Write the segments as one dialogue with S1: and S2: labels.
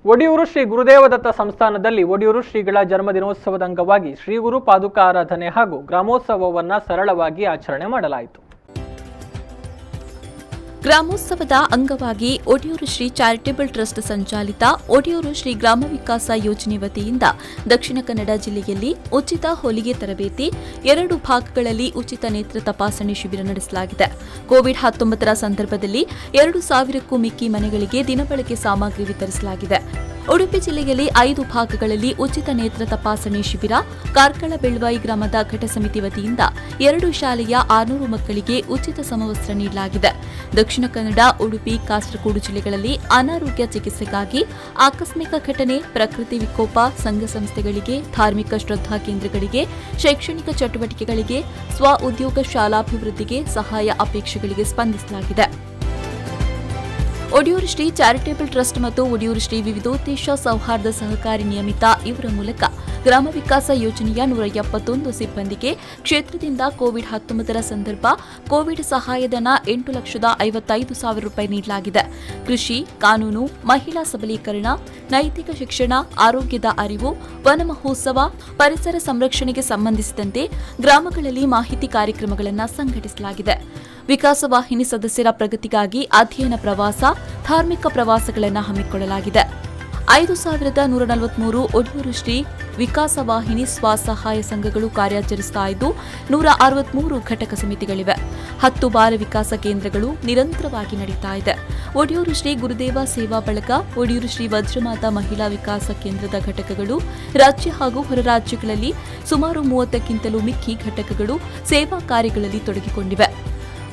S1: ಒಡಿಯೂರು ಶ್ರೀ ಗುರುದೇವದತ್ತ ಸಂಸ್ಥಾನದಲ್ಲಿ ಒಡಿಯೂರು ಶ್ರೀಗಳ ಜನ್ಮದಿನೋತ್ಸವದ ಅಂಗವಾಗಿ ಶ್ರೀ ಗುರು ಪಾದುಕಾ ಆರಾಧನೆ ಹಾಗೂ ಗ್ರಾಮೋತ್ಸವವನ್ನು ಸರಳವಾಗಿ ಆಚರಣೆ ಮಾಡಲಾಯಿತು.
S2: ಗ್ರಾಮೋತ್ಸವದ ಅಂಗವಾಗಿ ಒಡಿಯೂರು ಶ್ರೀ ಚಾರಿಟೇಬಲ್ ಟ್ರಸ್ಟ್ ಸಂಚಾಲಿತ ಒಡಿಯೂರು ಶ್ರೀ ಗ್ರಾಮ ವಿಕಾಸ ಯೋಜನೆ ವತಿಯಿಂದ ದಕ್ಷಿಣ ಕನ್ನಡ ಜಿಲ್ಲೆಯಲ್ಲಿ ಉಚಿತ ಹೊಲಿಗೆ ತರಬೇತಿ 2 ಭಾಗಗಳಲ್ಲಿ ಉಚಿತ ನೇತ್ರ ತಪಾಸಣೆ ಶಿಬಿರ ನಡೆಸಲಾಗಿದೆ. ಕೋವಿಡ್-19 ಸಂದರ್ಭದಲ್ಲಿ 2,000ಕ್ಕೂ ಮಿಕ್ಕಿ ಮನೆಗಳಿಗೆ ದಿನಬಳಕೆ ಸಾಮಗ್ರಿ ವಿತರಿಸಲಾಗಿದೆ. ಉಡುಪಿ ಜಿಲ್ಲೆಯಲ್ಲಿ 5 ಭಾಗಗಳಲ್ಲಿ ಉಚಿತ ನೇತ್ರ ತಪಾಸಣೆ ಶಿಬಿರ, ಕಾರ್ಕಳ ಬೆಳ್ವಾಯಿ ಗ್ರಾಮದ ಘಟ ಸಮಿತಿ ವತಿಯಿಂದ 2 ಶಾಲೆಯ 600 ಮಕ್ಕಳಿಗೆ ಉಚಿತ ಸಮವಸ್ತ್ರ ನೀಡಲಾಗಿದೆ. ದಕ್ಷಿಣ ಕನ್ನಡ, ಉಡುಪಿ, ಕಾಸರಗೋಡು ಜಿಲ್ಲೆಗಳಲ್ಲಿ ಅನಾರೋಗ್ಯ ಚಿಕಿತ್ಸೆಗಾಗಿ ಆಕಸ್ಮಿಕ ಘಟನೆ, ಪ್ರಕೃತಿ ವಿಕೋಪ, ಸಂಘ ಸಂಸ್ಥೆಗಳಿಗೆ, ಧಾರ್ಮಿಕ ಶ್ರದ್ಧಾ ಕೇಂದ್ರಗಳಿಗೆ, ಶೈಕ್ಷಣಿಕ ಚಟುವಟಿಕೆಗಳಿಗೆ, ಸ್ವ ಉದ್ಯೋಗ ಶಾಲಾಭಿವೃದ್ಧಿಗೆ ಸಹಾಯ ಅಪೇಕ್ಷೆಗಳಿಗೆ ಸ್ಪಂದಿಸಲಾಗಿದೆ. ಒಡಿಯೂರು ಶ್ರೀ ಚಾರಿಟೇಬಲ್ ಟ್ರಸ್ಟ್ ಮತ್ತು ಒಡಿಯೂರು ಶ್ರೀ ವಿವಿಧೋದ್ದೇಶ ಸೌಹಾರ್ದ ಸಹಕಾರಿ ನಿಯಮಿತ ಇವರ ಮೂಲಕ ಗ್ರಾಮ ವಿಕಾಸ ಯೋಜನೆಯ 171 ಸಿಬ್ಬಂದಿಗೆ ಕ್ಷೇತ್ರದಿಂದ ಕೋವಿಡ್-19 ಸಂದರ್ಭ ಕೋವಿಡ್ ಸಹಾಯಧನ 8,55,000 ರೂಪಾಯಿ ನೀಡಲಾಗಿದೆ. ಕೃಷಿ, ಕಾನೂನು, ಮಹಿಳಾ ಸಬಲೀಕರಣ, ನೈತಿಕ ಶಿಕ್ಷಣ, ಆರೋಗ್ಯದ ಅರಿವು, ವನ ಮಹೋತ್ಸವ, ಪರಿಸರ ಸಂರಕ್ಷಣೆಗೆ ಸಂಬಂಧಿಸಿದಂತೆ ಗ್ರಾಮಗಳಲ್ಲಿ ಮಾಹಿತಿ ಕಾರ್ಯಕ್ರಮಗಳನ್ನು ಸಂಘಟಿಸಲಾಗಿದೆ. ವಿಕಾಸ ವಾಹಿನಿ ಸದಸ್ಯರ ಪ್ರಗತಿಗಾಗಿ ಅಧ್ಯಯನ ಪ್ರವಾಸ, ಧಾರ್ಮಿಕ ಪ್ರವಾಸಗಳನ್ನು ಹಮ್ಮಿಕೊಳ್ಳಲಾಗಿದೆ. 5,143 ಒಡಿಯೂರು ಶ್ರೀ ವಿಕಾಸ ವಾಹಿನಿ ಸ್ವಸಹಾಯ ಸಂಘಗಳು ಕಾರ್ಯಾಚರಿಸುತ್ತಾ ಇದ್ದು 163 ಘಟಕ ಸಮಿತಿಗಳಿವೆ. 10 ಬಾಲ ವಿಕಾಸ ಕೇಂದ್ರಗಳು ನಿರಂತರವಾಗಿ ನಡೀತಾ ಇದೆ. ಒಡಿಯೂರು ಶ್ರೀ ಗುರುದೇವ ಸೇವಾ ಬಳಗ, ಒಡಿಯೂರು ಶ್ರೀ ವಜ್ರಮಾತಾ ಮಹಿಳಾ ವಿಕಾಸ ಕೇಂದ್ರದ ಘಟಕಗಳು ರಾಜ್ಯ ಹಾಗೂ ಹೊರ ರಾಜ್ಯಗಳಲ್ಲಿ ಸುಮಾರು 30ಕ್ಕಿಂತಲೂ ಮಿಕ್ಕಿ ಘಟಕಗಳು ಸೇವಾ ಕಾರ್ಯಗಳಲ್ಲಿ ತೊಡಗಿಕೊಂಡಿವೆ.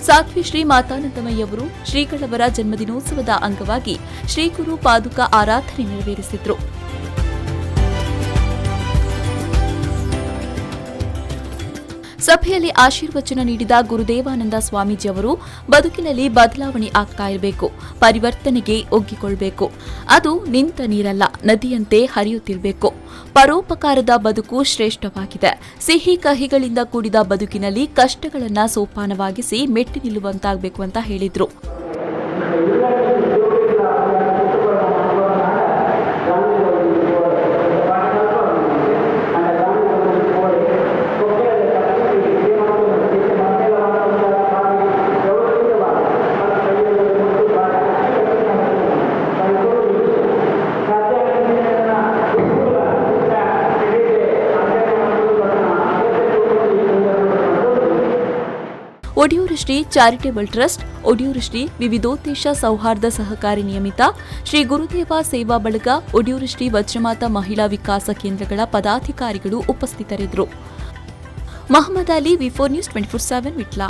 S2: ಸಾಧ್ವಿ ಶ್ರೀ ಮಾತಾನಂದಮಯ್ಯವರು ಶ್ರೀಗಳವರ ಜನ್ಮದಿನೋತ್ಸವದ ಅಂಗವಾಗಿ ಶ್ರೀ ಗುರು ಪಾದುಕಾ ಆರಾಧನೆ ನೆರವೇರಿಸಿದರು. ಸಭೆಯಲ್ಲಿ ಆಶೀರ್ವಚನ ನೀಡಿದ ಗುರುದೇವಾನಂದ ಸ್ವಾಮೀಜಿಯವರು ಬದುಕಿನಲ್ಲಿ ಬದಲಾವಣೆ ಆಗ್ತಾ ಇರಬೇಕು, ಪರಿವರ್ತನೆಗೆ ಒಗ್ಗಿಕೊಳ್ಬೇಕು. ಅದು ನಿಂತ ನೀರಲ್ಲ, ನದಿಯಂತೆ ಹರಿಯುತ್ತಿರಬೇಕು. ಪರೋಪಕಾರದ ಬದುಕು ಶ್ರೇಷ್ಠವಾಗಿದೆ. ಸಿಹಿ ಕಹಿಗಳಿಂದ ಕೂಡಿದ ಬದುಕಿನಲ್ಲಿ ಕಷ್ಟಗಳನ್ನ ಸೋಪಾನವಾಗಿಸಿ ಮೆಟ್ಟಿ ನಿಲ್ಲುವಂತಾಗಬೇಕು ಅಂತ ಹೇಳಿದ್ರು. ಒಡಿಯೂರು ಶ್ರೀ ಚಾರಿಟೇಬಲ್ ಟ್ರಸ್ಟ್, ಒಡಿಯೂರು ಶ್ರೀ ವಿವಿಧೋದ್ದೇಶ ಸೌಹಾರ್ದ ಸಹಕಾರಿ ನಿಯಮಿತ, ಶ್ರೀ ಗುರುದೇವ ಸೇವಾ ಬಳಗ, ಒಡಿಯೂರು ಶ್ರೀ ವಜ್ರಮಾತಾ ಮಹಿಳಾ ವಿಕಾಸ ಕೇಂದ್ರಗಳ ಪದಾಧಿಕಾರಿಗಳು ಉಪಸ್ಥಿತರಿದ್ದರು. ಮಹಮ್ಮದ್ ಅಲಿ, ವಿ4 ನ್ಯೂಸ್ 24/7 ವಿಟ್ಲ.